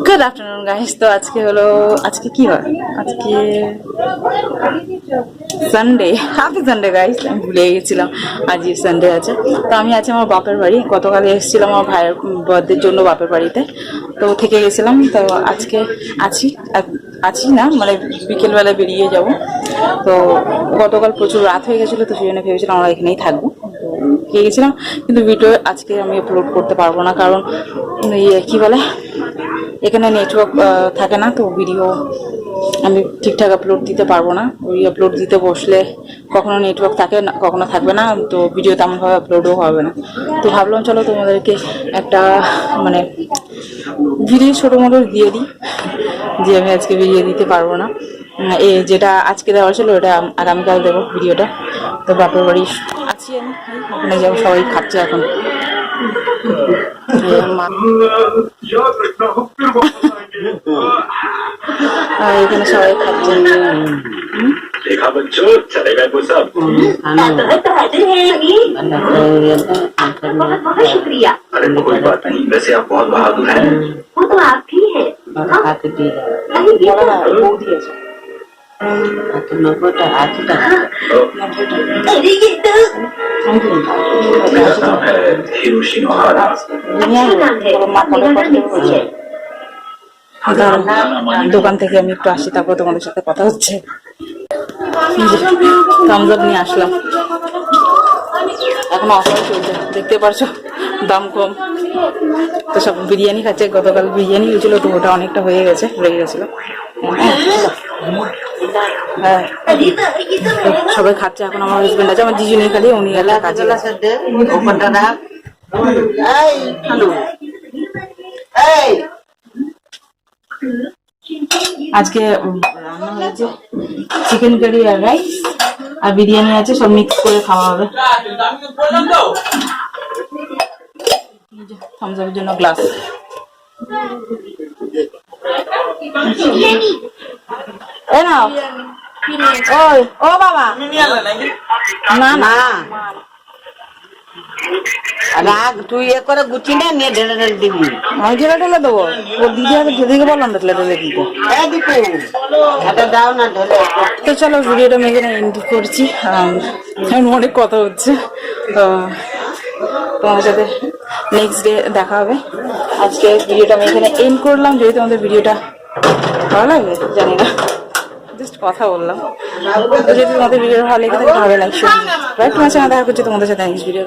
Good afternoon guys. তো আজকে হলো, আজকে কি হয়, আজকে সানডে। হ্যাপি সানডে গাইস, আমি ভুলে গেছিলাম আজকে সানডে আছে। তো আমি আছি আমার বাপের বাড়ি। গতকাল এসেছিলাম আমার ভাইয়ের বার্থডের জন্য বাপের বাড়িতে, তো থেকে গেছিলাম। তো আজকে আছি না, মানে বিকেলবেলা বেরিয়ে যাব। তো গতকাল প্রচুর রাত হয়ে গেছিলো, তো সেই জন্য ভেবেছিলাম আমরা এখানেই থাকবো। পেয়ে গেছিলাম, কিন্তু ভিডিও আজকে আমি আপলোড করতে পারবো না, কারণ কি বলে, এখানে নেটওয়ার্ক থাকে না, তো ভিডিও আমি ঠিকঠাক আপলোড দিতে পারবো না। ওই আপলোড দিতে বসলে কখনো নেটওয়ার্ক থাকে না, কখনো থাকবে না, তো ভিডিও তেমনভাবে আপলোডও হবে না। তো ভাবলাম চলো তোমাদেরকে একটা মানে ভিডিও ছোটো মোটো দিয়ে দিই, যে আমি আজকে ভিডিও দিতে পারবো না। যেটা আজকে দেওয়া ছিল ওটা আগামীকাল দেবো ভিডিওটা। তো বাপের বাড়ি আছি আমি, ওখানে যাবো, সবাই খাচ্ছে এখন। এখানে সবাই খাচ্ছে। देखा बच्चों चलेगा वो सब बहुत बहुत शुक्रिया। अरे कोई बात नहीं, वैसे आप बहुत बहादुर हैं। वो तो आप भी है। मेरा नाम है हिरोशी नोहारा। দোকান থেকে আমি একটু আসি, তারপর তোমাদের সাথে কথা হচ্ছে। থামস আপ নিয়ে আসলাম, এখন অফার চলছে, দেখতে পারছো, দাম কম। তো সব বিরিয়ানি খাচ্ছে, গতকাল বিরিয়ানি হয়েছিল, তো ওটা অনেকটা হয়ে গেছে, রয়ে গেছিলো। হ্যাঁ, সবাই খাচ্ছে এখন। আমার হাজবেন্ড আছে, আমার জিজু নেই, খালি উনি একটা কাজে গেছে। আজকে রান্না হয়েছে চিকেন কারি আর রাইস, আর বিরিয়ানি আছে, সব মিক্স করে খাওয়া হবে। থামস আপের জন্য গ্লাস। এ নাও। ওই ও বাবা, না না রাগ তুই এ করে গুছি না নিয়ে ঢেলে ঢেলে দিবি। আমি ঢেলে ঢেলে দেবো, ও দিদি আগে দিদিকে বললাম তো ঢেলে ঢেলে দিতে। এটা দাও না ঢেলে। তো চলো ভিডিওটা আমি এখানে এন্ড করছি, এখন অনেক কথা হচ্ছে। তো তোমাদের সাথে নেক্সট ডে দেখা হবে। আজকে ভিডিওটা আমি এখানে এন্ড করলাম। যদি তোমাদের ভিডিওটা ভালো লাগবে জানি না, জাস্ট কথা বললাম। তো যদি তোমাদের ভিডিও ভালো লেগে থাকে তাহলে লাইক শেয়ার, রাইট, তোমার সঙ্গে দেখা করছি তোমাদের সাথে নেক্সট ভিডিও।